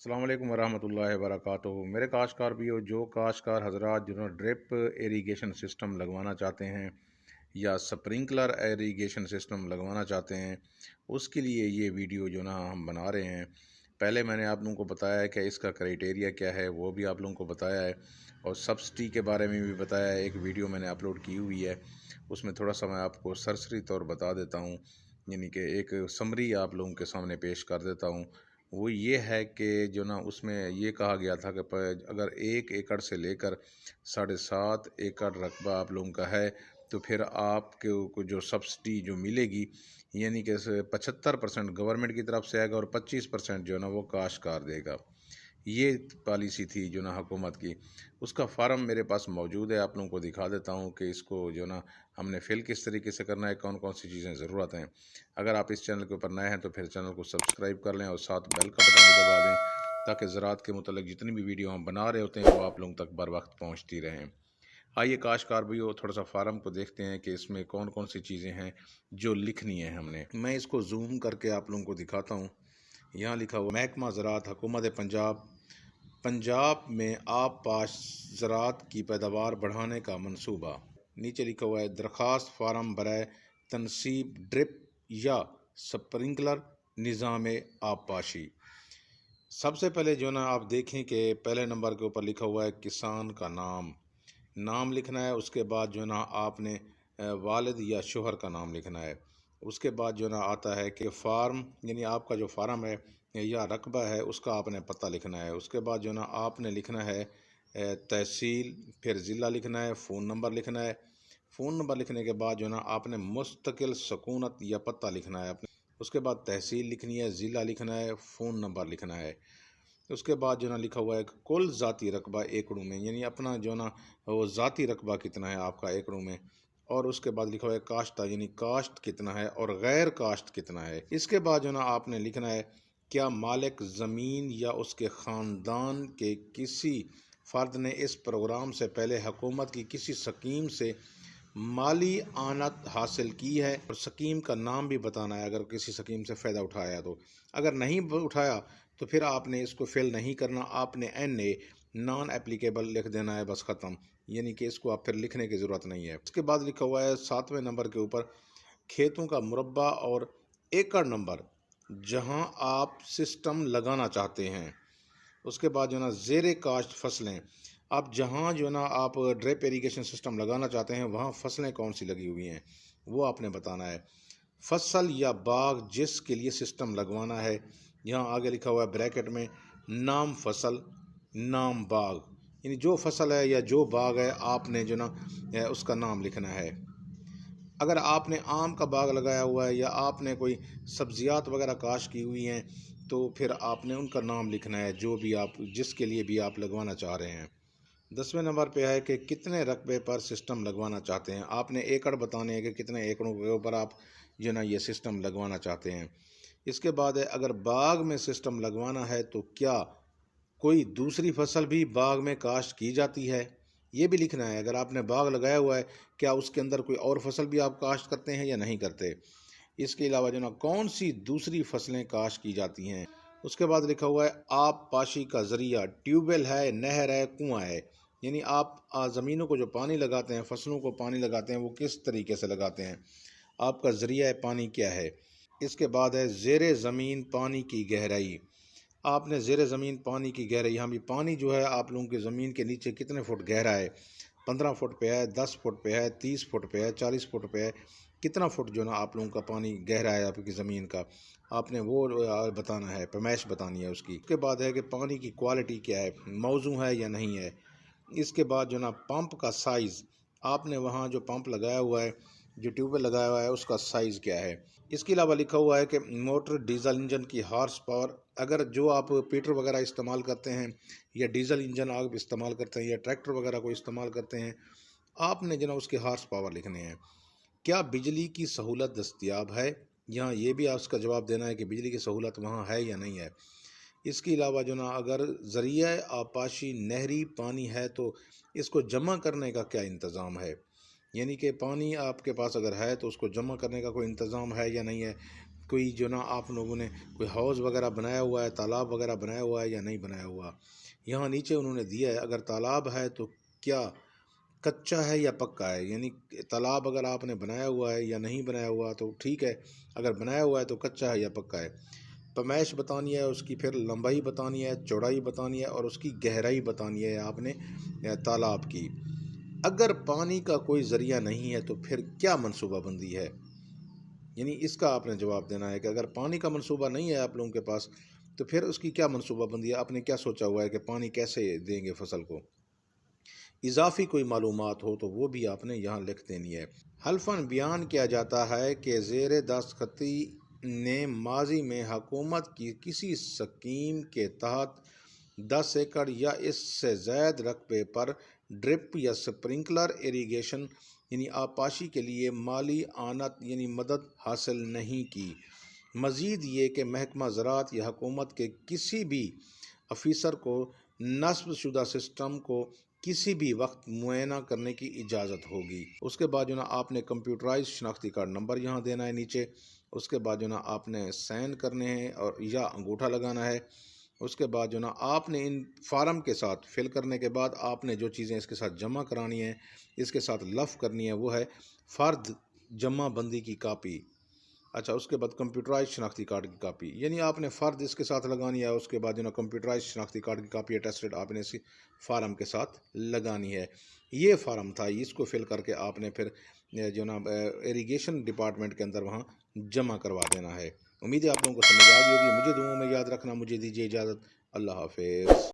अस्सलाम वालेकुम वरहमतुल्लाहि वबरकातुहू। मेरे काश्तकार भी हो जो काश्तकार हजरात जिन्होंने ड्रिप इरीगेशन सिस्टम लगवाना चाहते हैं या स्प्रिंकलर इरीगेशन सिस्टम लगवाना चाहते हैं, उसके लिए ये वीडियो जो ना हम बना रहे हैं। पहले मैंने आप लोगों को बताया है कि इसका क्राइटेरिया क्या है, वो भी आप लोगों को बताया है, और सब्सिडी के बारे में भी बताया है। एक वीडियो मैंने अपलोड की हुई है, उसमें थोड़ा सा मैं आपको सरसरी तौर बता देता हूँ, यानी कि एक समरी आप लोगों के सामने पेश कर देता हूँ। वो ये है कि जो ना उसमें ये कहा गया था कि अगर 1 एकड़ से लेकर 7.5 एकड़ रकबा आप लोगों का है, तो फिर आपको जो सब्सिडी जो मिलेगी, यानी कि 75% गवर्नमेंट की तरफ से आएगा और 25% जो है ना वो काश्तकार देगा। ये पॉलिसी थी जो ना हुकूमत की। उसका फार्म मेरे पास मौजूद है, आप लोगों को दिखा देता हूँ कि इसको जो ना हमने फिल किस तरीके से करना है, कौन कौन सी चीज़ें ज़रूरत हैं। अगर आप इस चैनल के ऊपर नए हैं तो फिर चैनल को सब्सक्राइब कर लें और साथ बेल का बटन भी दबा दें, ताकि ज़राअत के मुतल्लिक़ जितनी भी वीडियो हम बना रहे होते हैं वो आप लोगों तक बर वक्त पहुँचती रहें। आइए काश्तकार भाइयों, थोड़ा सा फार्म को देखते हैं कि इसमें कौन कौन सी चीज़ें हैं जो लिखनी है हमने। मैं इसको जूम करके आप लोगों को दिखाता हूँ। यहाँ लिखा हुआ महकमा ज़राअत हुकूमत पंजाब, पंजाब में आब पाश ज़राअत की पैदावार बढ़ाने का मंसूबा। नीचे लिखा हुआ है दरख्वास्त फार्म बराए तनसीब ड्रिप या स्प्रिंकलर निज़ाम आबपाशी। सबसे पहले जो ना आप देखें कि पहले नंबर के ऊपर लिखा हुआ है किसान का नाम लिखना है। उसके बाद जो ना आपने वालिद या शोहर का नाम लिखना है। उसके बाद जो ना आता है कि फार्म, यानी आपका जो फार्म है या रकबा है, उसका आपने पता लिखना है। उसके बाद जो ना आपने लिखना है तहसील, फिर ज़िला लिखना है, फ़ोन नंबर लिखना है। फ़ोन नंबर लिखने के बाद जो ना आपने मुस्तकिल सकूनत या पता लिखना है अपने। उसके बाद तहसील लिखनी है, ज़िला लिखना है, फ़ोन नंबर लिखना है। उसके बाद जो ना लिखा हुआ है कुल ज़ाती रकबा एकड़ों में, यानी अपना जो ना वो ज़ाती रकबा कितना है आपका एकड़ों में। और उसके बाद लिखा हुआ है काश्ता, यानी काश्त कितना है और गैर काश्त कितना है। इसके बाद जो ना आपने लिखना है क्या मालिक ज़मीन या उसके ख़ानदान के किसी फ़र्द ने इस प्रोग्राम से पहले हुकूमत की किसी स्कीम से माली आनत हासिल की है, और स्कीम का नाम भी बताना है अगर किसी स्कीम से फ़ायदा उठाया तो। अगर नहीं उठाया तो फिर आपने इसको फिल नहीं करना, आपने NA नॉन एप्लीकेबल लिख देना है, बस ख़त्म। यानी कि इसको आप फिर लिखने की ज़रूरत नहीं है। उसके बाद लिखा हुआ है 7वें नंबर के ऊपर खेतों का मुरब्बा और एकड़ नंबर जहां आप सिस्टम लगाना चाहते हैं। उसके बाद जो ना ज़ेरे काश्त फसलें, आप जहाँ जो ना आप ड्रिप इरीगेशन सिस्टम लगाना चाहते हैं वहाँ फसलें कौन सी लगी हुई हैं वो आपने बताना है। फसल या बाग जिसके लिए सिस्टम लगवाना है, यहाँ आगे लिखा हुआ है ब्रैकेट में नाम फसल नाम बाग, यानी जो फसल है या जो बाग है आपने जो ना उसका नाम लिखना है। अगर आपने आम का बाग लगाया हुआ है या आपने कोई सब्जियात वगैरह काश्त की हुई हैं, तो फिर आपने उनका नाम लिखना है जो भी आप जिसके लिए भी आप लगवाना चाह रहे हैं। 10वें नंबर पे है कि कितने रकबे पर सिस्टम लगवाना चाहते हैं। आपने एकड़ बताने हैं कि कितने एकड़ों के ऊपर आप जो ना ये सिस्टम लगवाना चाहते हैं। इसके बाद है अगर बाग में सिस्टम लगवाना है तो क्या कोई दूसरी फसल भी बाग में काश्त की जाती है, ये भी लिखना है। अगर आपने बाग लगाया हुआ है, क्या उसके अंदर कोई और फसल भी आप काश्त करते हैं या नहीं करते। इसके अलावा जो ना कौन सी दूसरी फसलें काश्त की जाती हैं। उसके बाद लिखा हुआ है आब पाशी का ज़रिया ट्यूबवेल है, नहर है, कुआँ है, यानी आप ज़मीनों को जो पानी लगाते हैं, फसलों को पानी लगाते हैं, वो किस तरीके से लगाते हैं, आपका ज़रिया पानी क्या है। इसके बाद है ज़ेरे ज़मीन पानी की गहराई। आपने ज़ेरे ज़मीन पानी की गहराई, यहाँ भी पानी जो है आप लोगों की ज़मीन के नीचे कितने फुट गहरा है, 15 फुट पे है, 10 फुट पे है, 30 फुट पे है, 40 फुट पे है, कितना फुट जो ना आप लोगों का पानी गहरा है आपकी ज़मीन का, आपने वो बताना है, पैमाइश बतानी है उसकी। उसके बाद है कि पानी की क्वालिटी क्या है, मौजू है या नहीं है। इसके बाद जो ना पंप का साइज़, आपने वहाँ जो पंप लगाया हुआ है, जो ट्यूबवेल लगाया हुआ है, उसका साइज़ क्या है। इसके अलावा लिखा हुआ है कि मोटर डीजल इंजन की हॉर्स पावर, अगर जो आप पेट्रोल वगैरह इस्तेमाल करते हैं या डीजल इंजन आप इस्तेमाल करते हैं या ट्रैक्टर वगैरह को इस्तेमाल करते हैं, आपने जो ना उसके हॉर्स पावर लिखने हैं। क्या बिजली की सहूलत दस्तयाब है, यहाँ ये भी आप उसका जवाब देना है कि बिजली की सहूलत वहाँ है या नहीं है। इसके अलावा जो ना अगर ज़रिया आबपाशी नहरी पानी है तो इसको जमा करने का क्या इंतज़ाम है, यानी कि पानी आपके पास अगर है तो उसको जमा करने का कोई इंतज़ाम है या नहीं है। کوئی جو نا آپ لوگوں نے کوئی ہاؤس وغیرہ بنایا ہوا ہے، تالاب وغیرہ بنایا ہوا ہے یا نہیں بنایا ہوا. یہاں نیچے انہوں نے دیا ہے اگر تالاب ہے تو کیا کچا ہے یا پکا ہے، یعنی تالاب اگر آپ نے بنایا ہوا ہے یا نہیں بنایا ہوا تو ٹھیک ہے، اگر بنایا ہوا ہے تو کچا ہے یا پکا ہے. پیمائش بتانی ہے اس کی، پھر لمبائی بتانی ہے، چوڑائی بتانی ہے اور اس کی گہرائی بتانی ہے آپ نے تالاب کی. اگر پانی کا کوئی ذریعہ نہیں ہے تو پھر کیا منصوبہ بندی ہے، یعنی اس کا آپ نے جواب دینا ہے کہ اگر پانی کا منصوبہ نہیں ہے آپ لوگوں کے پاس تو پھر اس کی کیا منصوبہ بندی ہے، آپ نے کیا سوچا ہوا ہے کہ پانی کیسے دیں گے فصل کو. اضافی کوئی معلومات ہو تو وہ بھی آپ نے یہاں لکھ دینی ہے. حلفاً بیان کیا جاتا ہے کہ زیر دستخطی نے ماضی میں حکومت کی کسی اسکیم کے تحت 10 ایکڑ یا اس سے زائد رقبے پر ڈرپ یا سپرنکلر ایریگیشن یعنی آبپاشی کے لیے مالی اعانت یعنی مدد حاصل نہیں کی. مزید یہ کہ محکمہ زراعت یا حکومت کے کسی بھی افیسر کو نصب شدہ سسٹم کو کسی بھی وقت معائنہ کرنے کی اجازت ہوگی. اس کے بعد جو نا آپ نے کمپیوٹرائز شناختی کارڈ نمبر یہاں دینا ہے نیچے. اس کے بعد جو نا آپ نے سائن کرنے ہیں اور یا انگوٹھا لگانا ہے. اس کے بعد جو نا آپ نے ان فارم کے ساتھ فل کرنے کے بعد آپ نے جو چیزیں اس کے ساتھ جمع کرانی ہیں، اس کے ساتھ لف کرنی ہے، وہ ہے فرد جمع بندی کی کاپی. اچھا، اس کے بعد کمپیوٹرائز شناختی کارڈ کی کاپی، یعنی آپ نے فرد اس کے ساتھ لگانی ہے. اس کے بعد جو نا کمپیوٹرائز شناختی کارڈ کی کاپی اٹیسٹڈ آپ نے اسی فارم کے ساتھ لگانی ہے. یہ فارم تھا، اس کو فل کر کے آپ نے پھر جو نا ایریگیشن ڈپارٹمنٹ کے اندر وہاں جمع کروا دینا ہے. امید ہے آپ لوگوں کو سمجھ آ گئی ہوگی. مجھے دعاؤں میں یاد رکھنا. مجھے دیجیے اجازت. اللہ حافظ.